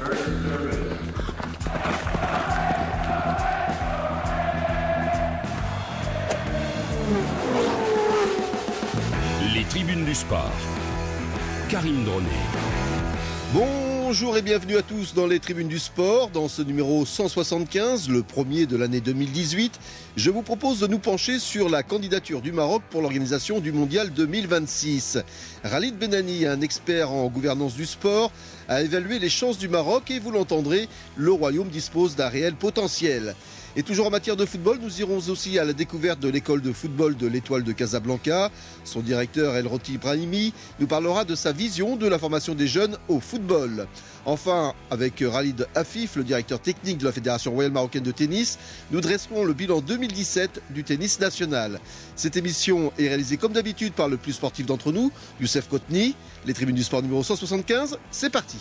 Les tribunes du sport. Karim Dronet. Bonjour et bienvenue à tous dans les tribunes du sport. Dans ce numéro 175, le premier de l'année 2018, je vous propose de nous pencher sur la candidature du Maroc pour l'organisation du Mondial 2026. Khalid Benani, un expert en gouvernance du sport, a évalué les chances du Maroc et vous l'entendrez, le Royaume dispose d'un réel potentiel. Et toujours en matière de football, nous irons aussi à la découverte de l'école de football de l'Étoile de Casablanca. Son directeur El Roti Brahimi nous parlera de sa vision de la formation des jeunes au football. Enfin, avec Khalid Afif, le directeur technique de la Fédération royale marocaine de tennis, nous dresserons le bilan 2017 du tennis national. Cette émission est réalisée comme d'habitude par le plus sportif d'entre nous, Youssef Kotni. Les tribunes du sport numéro 175, c'est parti.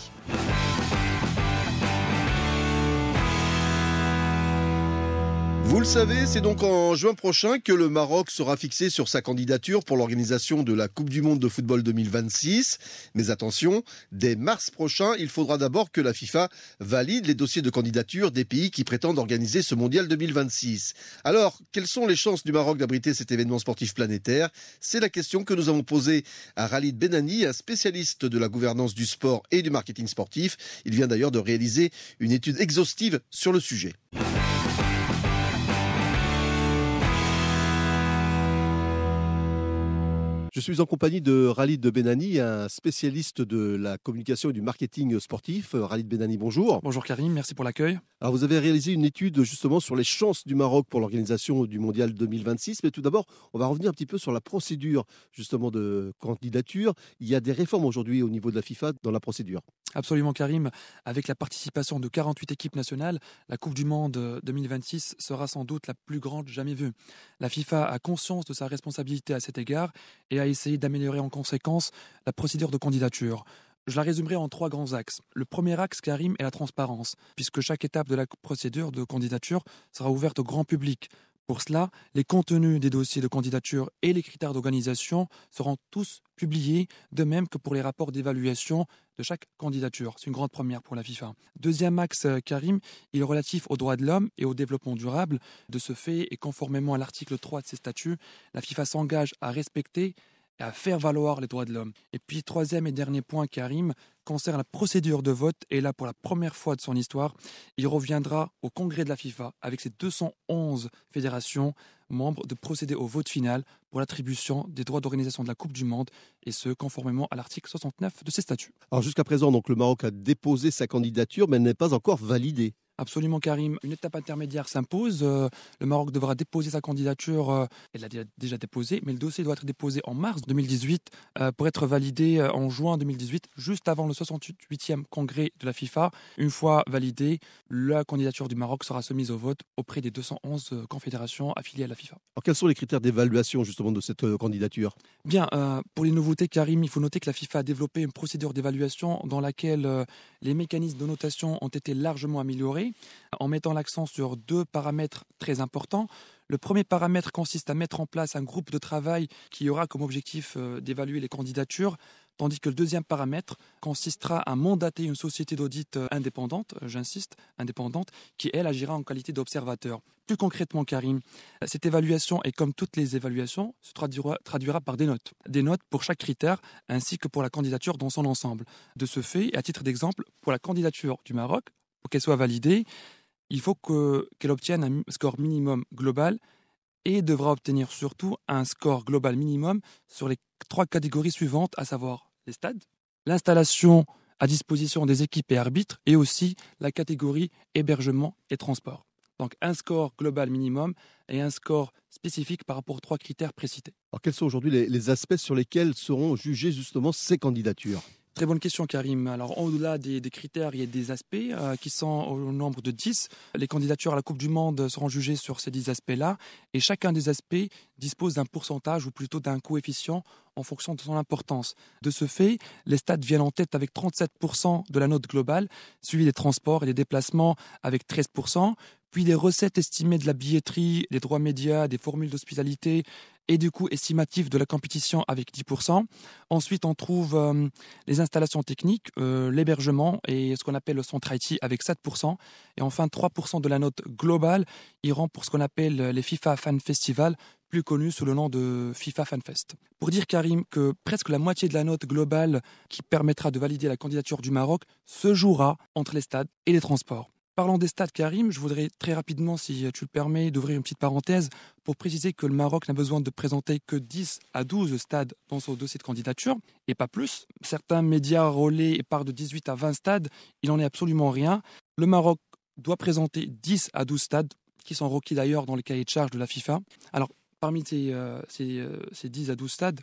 Vous le savez, c'est donc en juin prochain que le Maroc sera fixé sur sa candidature pour l'organisation de la Coupe du Monde de football 2026. Mais attention, dès mars prochain, il faudra d'abord que la FIFA valide les dossiers de candidature des pays qui prétendent organiser ce mondial 2026. Alors, quelles sont les chances du Maroc d'abriter cet événement sportif planétaire ? C'est la question que nous avons posée à Khalid Benani, un spécialiste de la gouvernance du sport et du marketing sportif. Il vient d'ailleurs de réaliser une étude exhaustive sur le sujet. Je suis en compagnie de Khalid Benani, un spécialiste de la communication et du marketing sportif. Khalid Benani, bonjour. Bonjour Karim, merci pour l'accueil. Alors vous avez réalisé une étude justement sur les chances du Maroc pour l'organisation du Mondial 2026. Mais tout d'abord, on va revenir un petit peu sur la procédure justement de candidature. Il y a des réformes aujourd'hui au niveau de la FIFA dans la procédure. Absolument Karim, avec la participation de 48 équipes nationales, la Coupe du Monde 2026 sera sans doute la plus grande jamais vue. La FIFA a conscience de sa responsabilité à cet égard et a essayé d'améliorer en conséquence la procédure de candidature. Je la résumerai en 3 grands axes. Le premier axe, Karim, est la transparence, puisque chaque étape de la procédure de candidature sera ouverte au grand public. Pour cela, les contenus des dossiers de candidature et les critères d'organisation seront tous publiés, de même que pour les rapports d'évaluation de chaque candidature. C'est une grande première pour la FIFA. Deuxième axe, Karim, il est relatif aux droits de l'homme et au développement durable. De ce fait, et conformément à l'article 3 de ses statuts, la FIFA s'engage à respecter et à faire valoir les droits de l'homme. Et puis, troisième et dernier point, Karim, concerne la procédure de vote. Et là, pour la première fois de son histoire, il reviendra au congrès de la FIFA, avec ses 211 fédérations membres, de procéder au vote final pour l'attribution des droits d'organisation de la Coupe du Monde, et ce, conformément à l'article 69 de ses statuts. Alors jusqu'à présent, donc, le Maroc a déposé sa candidature, mais elle n'est pas encore validée. Absolument Karim, une étape intermédiaire s'impose. Le Maroc devra déposer sa candidature, elle l'a déjà déposée, mais le dossier doit être déposé en mars 2018 pour être validé en juin 2018, juste avant le 68e congrès de la FIFA. Une fois validée, la candidature du Maroc sera soumise au vote auprès des 211 confédérations affiliées à la FIFA. Alors quels sont les critères d'évaluation justement de cette candidature ? Bien, pour les nouveautés Karim, il faut noter que la FIFA a développé une procédure d'évaluation dans laquelle les mécanismes de notation ont été largement améliorés, en mettant l'accent sur 2 paramètres très importants. Le premier paramètre consiste à mettre en place un groupe de travail qui aura comme objectif d'évaluer les candidatures, tandis que le deuxième paramètre consistera à mandater une société d'audit indépendante, j'insiste, indépendante, qui, elle, agira en qualité d'observateur. Plus concrètement, Karim, cette évaluation, et comme toutes les évaluations, se traduira par des notes. Des notes pour chaque critère, ainsi que pour la candidature dans son ensemble. De ce fait, et à titre d'exemple, pour la candidature du Maroc, pour qu'elle soit validée, il faut qu'elle obtienne un score minimum global et devra obtenir surtout un score global minimum sur les 3 catégories suivantes, à savoir les stades, l'installation à disposition des équipes et arbitres, et aussi la catégorie hébergement et transport. Donc un score global minimum et un score spécifique par rapport aux 3 critères précités. Alors quels sont aujourd'hui les aspects sur lesquels seront jugées justement ces candidatures ? Très bonne question Karim. Alors au-delà des critères, il y a des aspects qui sont au nombre de 10. Les candidatures à la Coupe du Monde seront jugées sur ces 10 aspects-là, et chacun des aspects dispose d'un pourcentage ou plutôt d'un coefficient en fonction de son importance. De ce fait, les stades viennent en tête avec 37% de la note globale, suivi des transports et des déplacements avec 13%, puis des recettes estimées de la billetterie, des droits médias, des formules d'hospitalité et du coût estimatif de la compétition avec 10%. Ensuite, on trouve les installations techniques, l'hébergement et ce qu'on appelle le centre IT avec 7%. Et enfin, 3% de la note globale iront pour ce qu'on appelle les FIFA Fan Festival, plus connus sous le nom de FIFA FanFest. Pour dire, Karim, que presque la moitié de la note globale qui permettra de valider la candidature du Maroc se jouera entre les stades et les transports. Parlant des stades, Karim, je voudrais très rapidement, si tu le permets, d'ouvrir une petite parenthèse pour préciser que le Maroc n'a besoin de présenter que 10 à 12 stades dans son dossier de candidature, et pas plus. Certains médias relaient et parlent de 18 à 20 stades, il n'en est absolument rien. Le Maroc doit présenter 10 à 12 stades, qui sont requis d'ailleurs dans le cahier de charge de la FIFA. Alors, parmi ces 10 à 12 stades,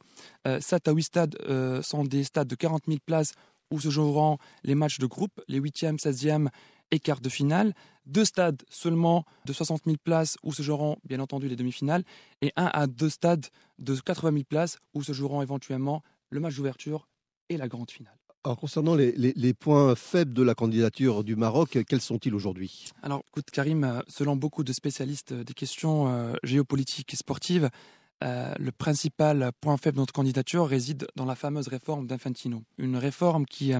7 à 8 stades sont des stades de 40 000 places où se joueront les matchs de groupe, les 8e, 16e et quarts de finale. 2 stades seulement de 60 000 places où se joueront bien entendu les demi-finales. Et 1 à 2 stades de 80 000 places où se joueront éventuellement le match d'ouverture et la grande finale. Alors, concernant les points faibles de la candidature du Maroc, quels sont-ils aujourd'hui? Alors, écoute, Karim, selon beaucoup de spécialistes des questions géopolitiques et sportives, le principal point faible de notre candidature réside dans la fameuse réforme d'Infantino. Une réforme qui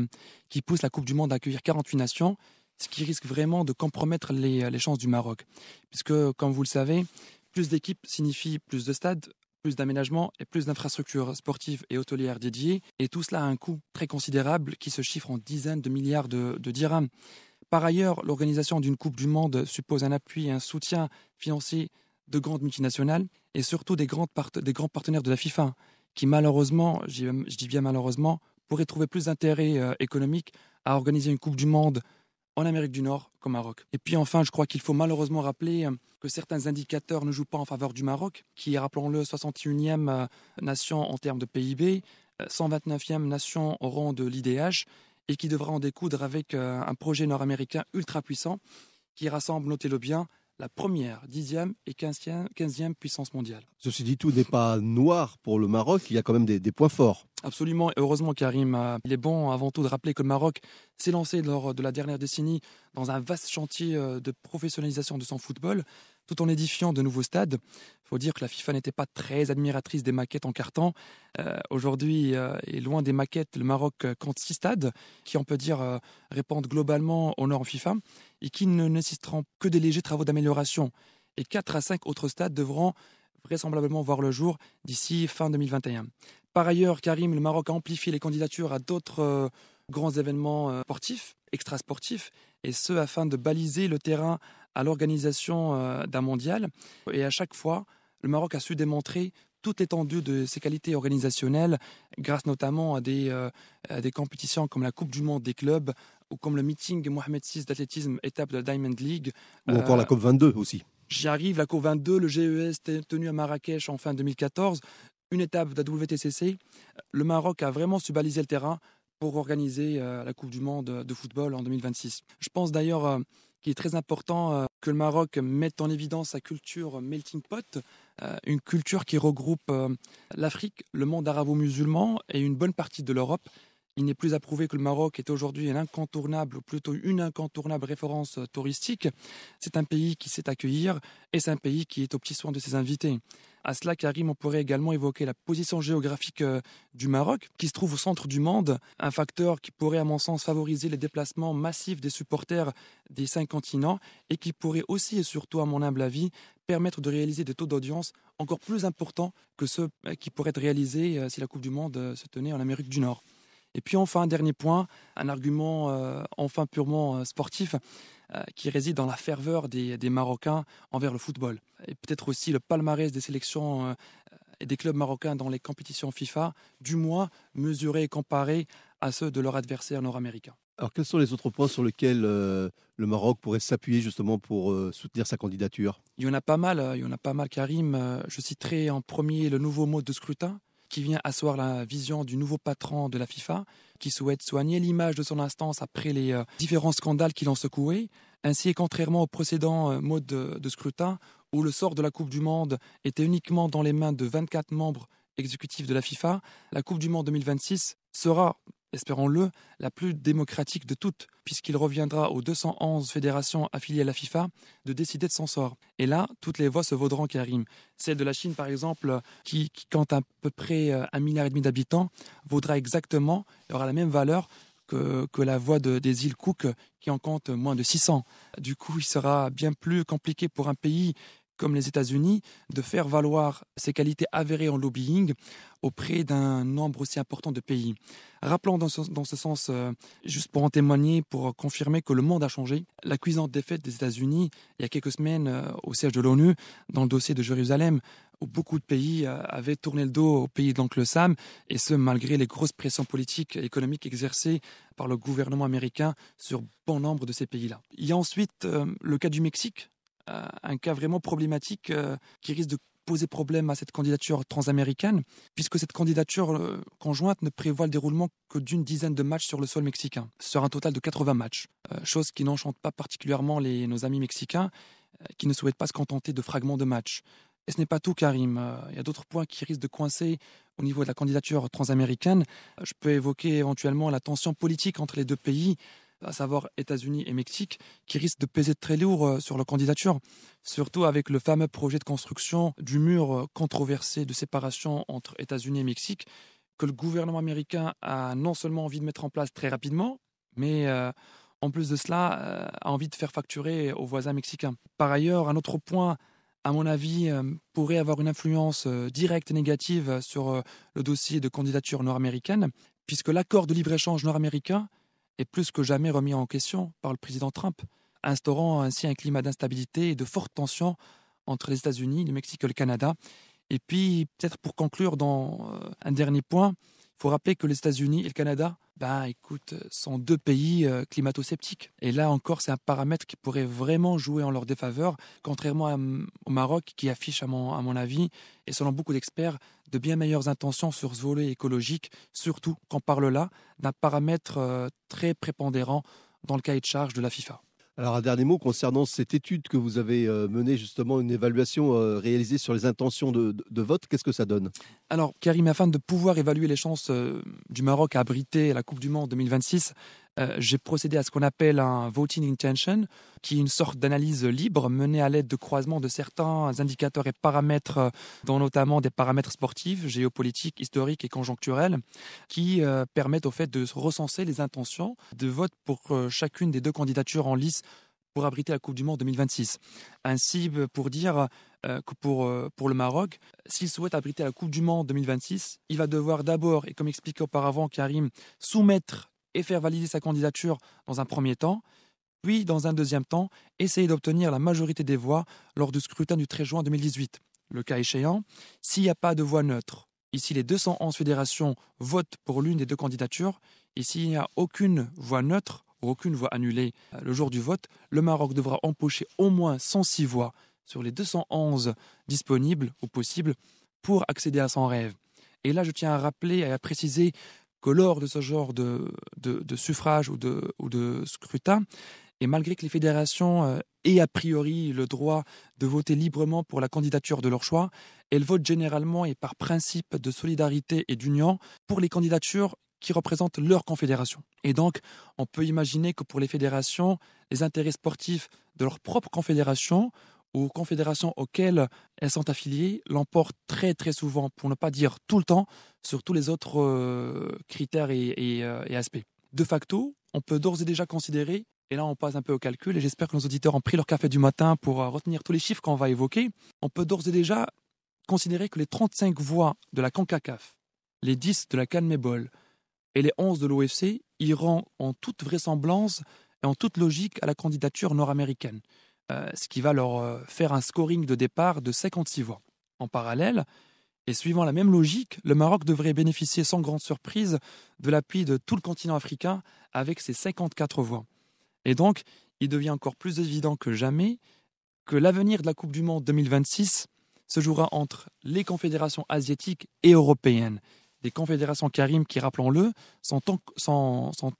pousse la Coupe du Monde à accueillir 48 nations, ce qui risque vraiment de compromettre les chances du Maroc. Puisque, comme vous le savez, plus d'équipes signifie plus de stades, plus d'aménagements et plus d'infrastructures sportives et hôtelières dédiées. Et tout cela a un coût très considérable qui se chiffre en dizaines de milliards de dirhams. Par ailleurs, l'organisation d'une Coupe du Monde suppose un appui et un soutien financier de grandes multinationales et surtout des grands partenaires de la FIFA qui malheureusement, je dis bien malheureusement, pourraient trouver plus d'intérêt économique à organiser une Coupe du Monde en Amérique du Nord qu'au Maroc. Et puis enfin, je crois qu'il faut malheureusement rappeler que certains indicateurs ne jouent pas en faveur du Maroc, qui est, rappelons-le, 61e nation en termes de PIB, 129e nation au rang de l'IDH, et qui devra en découdre avec un projet nord-américain ultra puissant qui rassemble, notez-le bien, la première, 10e et 15e puissance mondiale. Ceci dit, tout n'est pas noir pour le Maroc, il y a quand même des points forts. Absolument, et heureusement Karim, il est bon avant tout de rappeler que le Maroc s'est lancé lors de la dernière décennie dans un vaste chantier de professionnalisation de son football, tout en édifiant de nouveaux stades. Il faut dire que la FIFA n'était pas très admiratrice des maquettes en carton. Aujourd'hui, et loin des maquettes, le Maroc compte 6 stades qui, on peut dire, répondent globalement aux normes FIFA et qui ne nécessiteront que des légers travaux d'amélioration. Et 4 à 5 autres stades devront vraisemblablement voir le jour d'ici fin 2021. Par ailleurs, Karim, le Maroc a amplifié les candidatures à d'autres grands événements sportifs, extrasportifs, et ce afin de baliser le terrain à l'organisation d'un mondial. Et à chaque fois, le Maroc a su démontrer toute l'étendue de ses qualités organisationnelles, grâce notamment à des compétitions comme la Coupe du Monde des clubs ou comme le meeting Mohamed VI d'athlétisme, étape de la Diamond League. Ou encore la COP22 aussi. J'y arrive, la COP22, le GES tenu à Marrakech en fin 2014, une étape de la WTCC. Le Maroc a vraiment su baliser le terrain pour organiser la Coupe du Monde de football en 2026. Je pense d'ailleurs qu'il est très important que le Maroc mette en évidence sa culture melting pot, une culture qui regroupe l'Afrique, le monde arabo-musulman et une bonne partie de l'Europe. Il n'est plus à prouver que le Maroc est aujourd'hui un incontournable, ou plutôt une incontournable référence touristique. C'est un pays qui sait accueillir et c'est un pays qui est aux petits soins de ses invités. À cela, Karim, on pourrait également évoquer la position géographique du Maroc, qui se trouve au centre du monde, un facteur qui pourrait, à mon sens, favoriser les déplacements massifs des supporters des 5 continents et qui pourrait aussi, et surtout à mon humble avis, permettre de réaliser des taux d'audience encore plus importants que ceux qui pourraient être réalisés si la Coupe du Monde se tenait en Amérique du Nord. Et puis enfin, un dernier point, un argument enfin purement sportif qui réside dans la ferveur des Marocains envers le football. Et peut-être aussi le palmarès des sélections et des clubs marocains dans les compétitions FIFA, du moins mesurés et comparés à ceux de leurs adversaires nord-américains. Alors quels sont les autres points sur lesquels le Maroc pourrait s'appuyer justement pour soutenir sa candidature? Il y en a pas mal, Karim. Je citerai en premier le nouveau mode de scrutin, qui vient asseoir la vision du nouveau patron de la FIFA, qui souhaite soigner l'image de son instance après les différents scandales qui l'ont secoué. Ainsi, contrairement au précédent mode de scrutin, où le sort de la Coupe du Monde était uniquement dans les mains de 24 membres exécutifs de la FIFA, la Coupe du Monde 2026 sera espérons-le, la plus démocratique de toutes, puisqu'il reviendra aux 211 fédérations affiliées à la FIFA de décider de son sort. Et là, toutes les voix se vaudront, Karim. Celle de la Chine, par exemple, qui compte à peu près 1,5 milliard d'habitants, vaudra exactement, il aura la même valeur que la voix des îles Cook, qui en comptent moins de 600. Du coup, il sera bien plus compliqué pour un pays comme les États-Unis, de faire valoir ses qualités avérées en lobbying auprès d'un nombre aussi important de pays. Rappelons dans ce sens, juste pour en témoigner, pour confirmer que le monde a changé. La cuisante défaite des États-Unis, il y a quelques semaines, au siège de l'ONU, dans le dossier de Jérusalem, où beaucoup de pays avaient tourné le dos au pays de l'oncle Sam, et ce, malgré les grosses pressions politiques et économiques exercées par le gouvernement américain sur bon nombre de ces pays-là. Il y a ensuite le cas du Mexique, un cas vraiment problématique qui risque de poser problème à cette candidature transaméricaine, puisque cette candidature conjointe ne prévoit le déroulement que d'une dizaine de matchs sur le sol mexicain, sur un total de 80 matchs, chose qui n'enchante pas particulièrement nos amis mexicains, qui ne souhaitent pas se contenter de fragments de matchs. Et ce n'est pas tout, Karim. Il y a d'autres points qui risquent de coincer au niveau de la candidature transaméricaine. Je peux évoquer éventuellement la tension politique entre les deux pays, à savoir États-Unis et Mexique, qui risque de peser très lourd sur leur candidature, surtout avec le fameux projet de construction du mur controversé de séparation entre États-Unis et Mexique, que le gouvernement américain a non seulement envie de mettre en place très rapidement, mais en plus de cela, a envie de faire facturer aux voisins mexicains. Par ailleurs, un autre point, à mon avis, pourrait avoir une influence directe et négative sur le dossier de candidature nord-américaine, puisque l'accord de libre-échange nord-américain est plus que jamais remis en question par le président Trump, instaurant ainsi un climat d'instabilité et de forte tension entre les États-Unis, le Mexique et le Canada. Et puis, peut-être pour conclure dans un dernier point, il faut rappeler que les États-Unis et le Canada, sont deux pays climato-sceptiques. Et là encore, c'est un paramètre qui pourrait vraiment jouer en leur défaveur, contrairement au Maroc qui affiche, à mon avis, et selon beaucoup d'experts, de bien meilleures intentions sur ce volet écologique, surtout qu'on parle là d'un paramètre très prépondérant dans le cahier de charge de la FIFA. Alors, un dernier mot concernant cette étude que vous avez menée, justement, une évaluation réalisée sur les intentions de vote. Qu'est-ce que ça donne ? Alors, Karim, afin de pouvoir évaluer les chances du Maroc à abriter la Coupe du Monde 2026, j'ai procédé à ce qu'on appelle un voting intention, qui est une sorte d'analyse libre menée à l'aide de croisements de certains indicateurs et paramètres, dont notamment des paramètres sportifs, géopolitiques, historiques et conjoncturels, qui permettent au fait de recenser les intentions de vote pour chacune des deux candidatures en lice pour abriter la Coupe du Monde 2026. Ainsi, pour dire que pour le Maroc, s'il souhaite abriter la Coupe du Monde 2026, il va devoir d'abord, et comme expliqué auparavant Karim, soumettre et faire valider sa candidature dans un premier temps, puis dans un deuxième temps, essayer d'obtenir la majorité des voix lors du scrutin du 13 juin 2018. Le cas échéant, s'il n'y a pas de voix neutre, ici les 211 fédérations votent pour l'une des deux candidatures, et s'il n'y a aucune voix neutre ou aucune voix annulée le jour du vote, le Maroc devra empocher au moins 106 voix sur les 211 disponibles ou possibles pour accéder à son rêve. Et là, je tiens à rappeler et à préciser que lors de ce genre de suffrage ou de scrutin, et malgré que les fédérations aient a priori le droit de voter librement pour la candidature de leur choix, elles votent généralement et par principe de solidarité et d'union pour les candidatures qui représentent leur confédération. Et donc, on peut imaginer que pour les fédérations, les intérêts sportifs de leur propre confédération ou confédérations auxquelles elles sont affiliées l'emportent très très souvent, pour ne pas dire tout le temps, sur tous les autres critères et aspects. De facto, on peut d'ores et déjà considérer, et là on passe un peu au calcul, et j'espère que nos auditeurs ont pris leur café du matin pour retenir tous les chiffres qu'on va évoquer, on peut d'ores et déjà considérer que les 35 voix de la CONCACAF, les 10 de la CONMEBOL et les 11 de l'OFC iront en toute vraisemblance et en toute logique à la candidature nord-américaine, ce qui va leur faire un scoring de départ de 56 voix. En parallèle, et suivant la même logique, le Maroc devrait bénéficier sans grande surprise de l'appui de tout le continent africain avec ses 54 voix. Et donc, il devient encore plus évident que jamais que l'avenir de la Coupe du Monde 2026 se jouera entre les confédérations asiatiques et européennes. Des confédérations, Karim, qui, rappelons-le, sont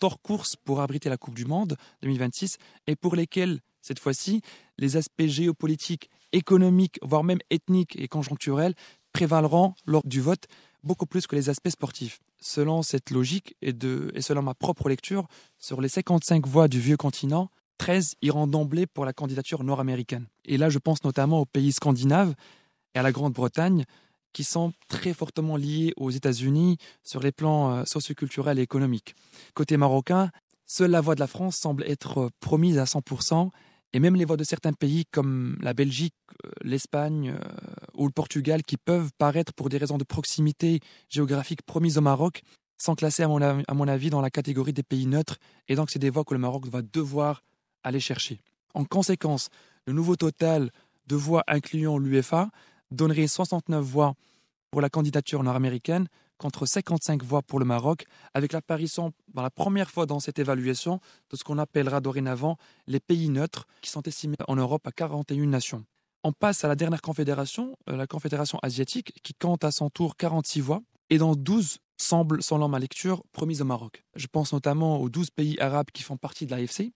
hors course pour abriter la Coupe du Monde 2026 et pour lesquelles, cette fois-ci, les aspects géopolitiques, économiques, voire même ethniques et conjoncturels prévaleront lors du vote beaucoup plus que les aspects sportifs. Selon cette logique et selon ma propre lecture, sur les 55 voix du vieux continent, 13 iront d'emblée pour la candidature nord-américaine. Et là, je pense notamment aux pays scandinaves et à la Grande-Bretagne, qui sont très fortement liés aux États-Unis sur les plans socioculturels et économiques. Côté marocain, seule la voix de la France semble être promise à 100%, et même les voix de certains pays comme la Belgique, l'Espagne ou le Portugal, qui peuvent paraître pour des raisons de proximité géographique promises au Maroc, sont classées à mon avis dans la catégorie des pays neutres, et donc c'est des voix que le Maroc va devoir aller chercher. En conséquence, le nouveau total de voix incluant l'UEFA donnerait 69 voix pour la candidature nord-américaine contre 55 voix pour le Maroc, avec l'apparition, dans la première fois dans cette évaluation, de ce qu'on appellera dorénavant les pays neutres, qui sont estimés en Europe à 41 nations. On passe à la dernière confédération, la confédération asiatique, qui compte à son tour 46 voix, et dont 12 semblent, selon ma lecture, promises au Maroc. Je pense notamment aux 12 pays arabes qui font partie de l'AFC,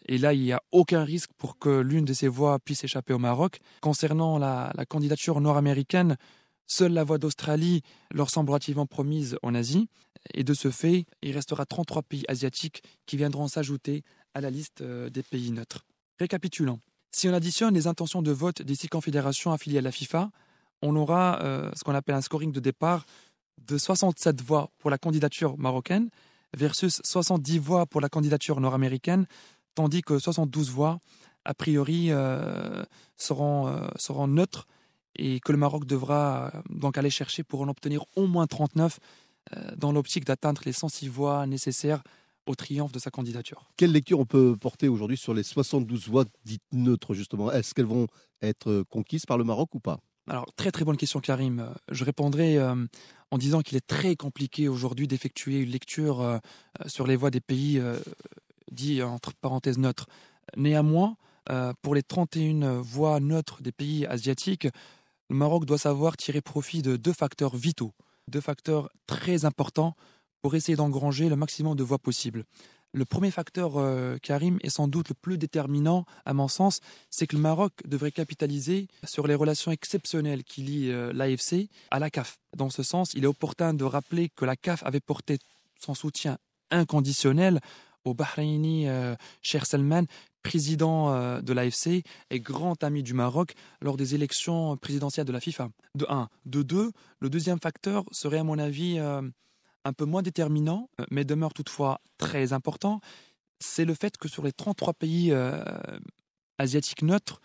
et là, il n'y a aucun risque pour que l'une de ces voix puisse échapper au Maroc. Concernant la candidature nord-américaine, seule la voix d'Australie leur semble relativement promise en Asie. Et de ce fait, il restera 33 pays asiatiques qui viendront s'ajouter à la liste des pays neutres. Récapitulons. Si on additionne les intentions de vote des 6 confédérations affiliées à la FIFA, on aura ce qu'on appelle un scoring de départ de 67 voix pour la candidature marocaine versus 70 voix pour la candidature nord-américaine, tandis que 72 voix, a priori, seront neutres et que le Maroc devra donc aller chercher pour en obtenir au moins 39 dans l'optique d'atteindre les 106 voix nécessaires au triomphe de sa candidature. Quelle lecture on peut porter aujourd'hui sur les 72 voix dites neutres, justement? Est-ce qu'elles vont être conquises par le Maroc ou pas? Alors, très très bonne question, Karim. Je répondrai en disant qu'il est très compliqué aujourd'hui d'effectuer une lecture sur les voix des pays dits entre parenthèses neutres. Néanmoins, pour les 31 voix neutres des pays asiatiques, le Maroc doit savoir tirer profit de 2 facteurs vitaux, 2 facteurs très importants pour essayer d'engranger le maximum de voix possible. Le premier facteur, Karim, est sans doute le plus déterminant, à mon sens, c'est que le Maroc devrait capitaliser sur les relations exceptionnelles qui lient l'AFC à la CAF. Dans ce sens, il est opportun de rappeler que la CAF avait porté son soutien inconditionnel au Bahreïni Sheikh Salman, président de l'AFC et grand ami du Maroc lors des élections présidentielles de la FIFA. De 1. De 2, le deuxième facteur serait à mon avis un peu moins déterminant, mais demeure toutefois très important, c'est le fait que sur les 33 pays asiatiques neutres,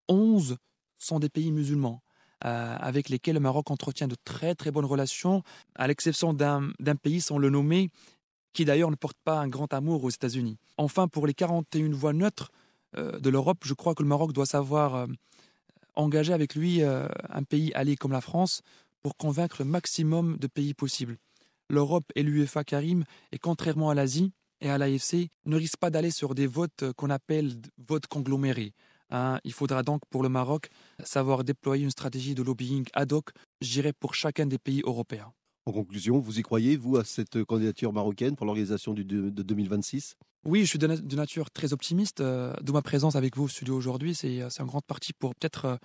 11 sont des pays musulmans, avec lesquels le Maroc entretient de très très bonnes relations, à l'exception d'un pays sans le nommer, qui d'ailleurs ne porte pas un grand amour aux États-Unis. Enfin, pour les 41 voix neutres de l'Europe, je crois que le Maroc doit savoir engager avec lui un pays allié comme la France pour convaincre le maximum de pays possibles. L'Europe et l'UEFA, Karim, et contrairement à l'Asie et à l'AFC, ne risquent pas d'aller sur des votes qu'on appelle votes conglomérés. Il faudra donc pour le Maroc savoir déployer une stratégie de lobbying ad hoc, je dirais pour chacun des pays européens. En conclusion, vous y croyez, vous, à cette candidature marocaine pour l'organisation de 2026? Oui, je suis de nature très optimiste. D'où ma présence avec vous au studio aujourd'hui. C'est en grande partie pour peut-être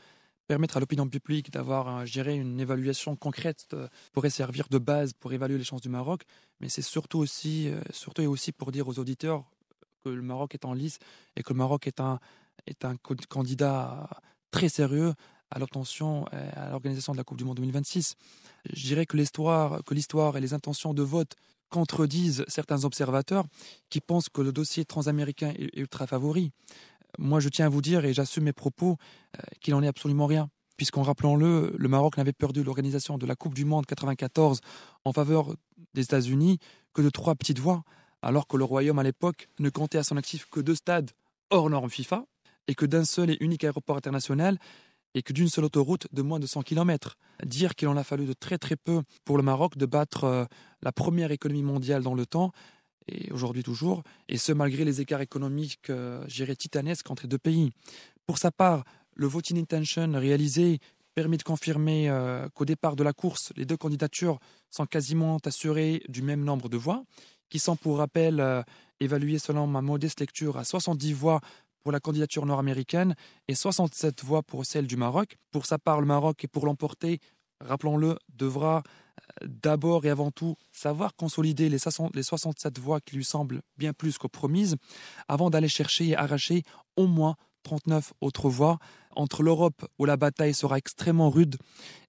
permettre à l'opinion publique d'avoir, je dirais, une évaluation concrète pourrait servir de base pour évaluer les chances du Maroc. Mais c'est surtout et aussi pour dire aux auditeurs que le Maroc est en lice et que le Maroc est un candidat très sérieux à l'obtention et à l'organisation de la Coupe du Monde 2026. Je dirais que l'histoire et les intentions de vote contredisent certains observateurs qui pensent que le dossier transaméricain est ultra favori. Moi, je tiens à vous dire, et j'assume mes propos, qu'il n'en est absolument rien. Puisqu'en rappelons-le, le Maroc n'avait perdu l'organisation de la Coupe du Monde 94 en faveur des États-Unis que de 3 petites voix, alors que le Royaume, à l'époque, ne comptait à son actif que 2 stades hors normes FIFA, et que d'un seul et unique aéroport international, et que d'une seule autoroute de moins de 100 km. Dire qu'il en a fallu de très très peu pour le Maroc de battre la première économie mondiale dans le temps, et aujourd'hui toujours, et ce malgré les écarts économiques, je dirais, titanesques entre les 2 pays. Pour sa part, le voting intention réalisé permet de confirmer qu'au départ de la course, les 2 candidatures sont quasiment assurées du même nombre de voix, qui sont pour rappel évaluées selon ma modeste lecture à 70 voix pour la candidature nord-américaine et 67 voix pour celle du Maroc. Pour sa part, le Maroc, et pour l'emporter, rappelons-le, devra d'abord et avant tout savoir consolider les 67 voix qui lui semblent bien plus qu'aux promises, avant d'aller chercher et arracher au moins 39 autres voix entre l'Europe où la bataille sera extrêmement rude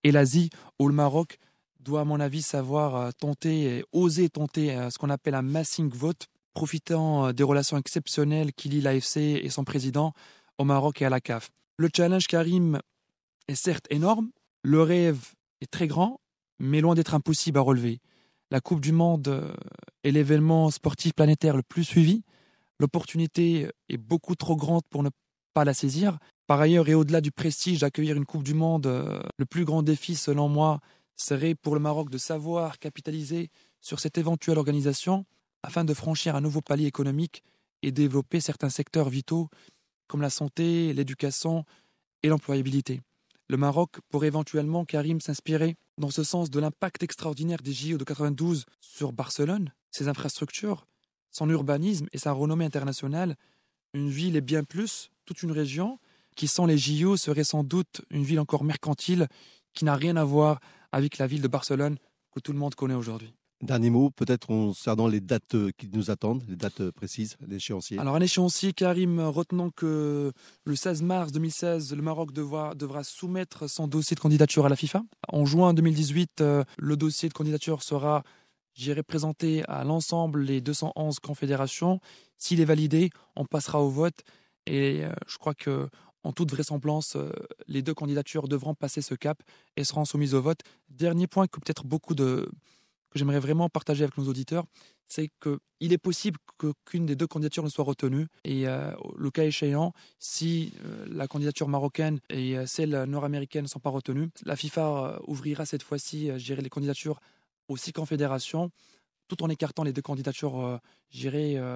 et l'Asie où le Maroc doit à mon avis savoir tenter et oser tenter ce qu'on appelle un massing vote, profitant des relations exceptionnelles qui lient l'AFC et son président au Maroc et à la CAF. Le challenge, Karim, est certes énorme, le rêve est très grand, mais loin d'être impossible à relever. La Coupe du Monde est l'événement sportif planétaire le plus suivi. L'opportunité est beaucoup trop grande pour ne pas la saisir. Par ailleurs, et au-delà du prestige d'accueillir une Coupe du Monde, le plus grand défi, selon moi, serait pour le Maroc de savoir capitaliser sur cette éventuelle organisation afin de franchir un nouveau palier économique et développer certains secteurs vitaux comme la santé, l'éducation et l'employabilité. Le Maroc pourrait éventuellement, Karim, s'inspirer dans ce sens de l'impact extraordinaire des JO de 92 sur Barcelone, ses infrastructures, son urbanisme et sa renommée internationale. Une ville et bien plus, toute une région qui, sans les JO, serait sans doute une ville encore mercantile qui n'a rien à voir avec la ville de Barcelone que tout le monde connaît aujourd'hui. Dernier mot, peut-être concernant les dates qui nous attendent, les dates précises, l'échéancier. Alors, un échéancier, Karim, retenons que le 16 mars 2016, le Maroc devra soumettre son dossier de candidature à la FIFA. En juin 2018, le dossier de candidature sera, présenté à l'ensemble des 211 confédérations. S'il est validé, on passera au vote. Et je crois que, en toute vraisemblance, les deux candidatures devront passer ce cap et seront soumises au vote. Dernier point que peut-être que j'aimerais vraiment partager avec nos auditeurs, c'est qu'il est possible qu'une des deux candidatures ne soit retenue. Et le cas échéant, si la candidature marocaine et celle nord-américaine ne sont pas retenues, la FIFA ouvrira cette fois-ci les candidatures aux 6 confédérations, tout en écartant les deux candidatures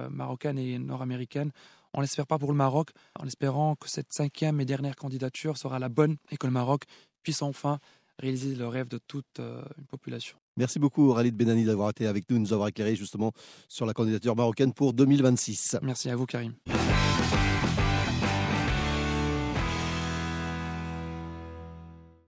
marocaines et nord-américaines. On l'espère pas pour le Maroc, en espérant que cette 5e et dernière candidature sera la bonne et que le Maroc puisse enfin réaliser le rêve de toute une population. Merci beaucoup Khalid Benani d'avoir été avec nous et nous avoir éclairé justement sur la candidature marocaine pour 2026. Merci à vous Karim.